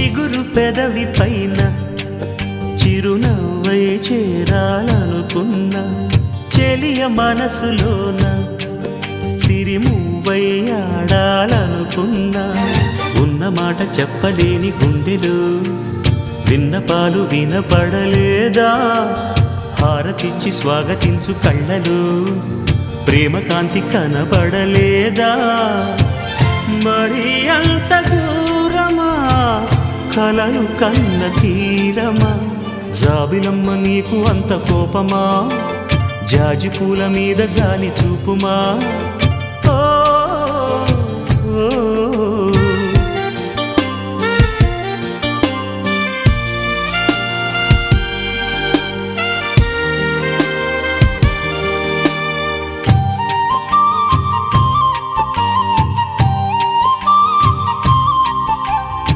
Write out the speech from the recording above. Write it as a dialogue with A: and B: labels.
A: చిగురు పెదవి పైన చిరునవ్వై చేరాలనుకున్నా చెలియ మనసులోన సిరిమువ్వై ఆడాలనుకున్నా ఉన్న మాట చెప్పలేని గుండెలు విన్నపాలు వినపడలేదా హారతిచ్చి స్వాగతించు కళ్ళలు ప్రేమ కాంతి కనబడలేదా మరి అంత దూరమా కలలు కన్న తీరమా జాబిలమ్మ నీకు అంత కోపమా జాజి పూల మీద జాలి చూపుమా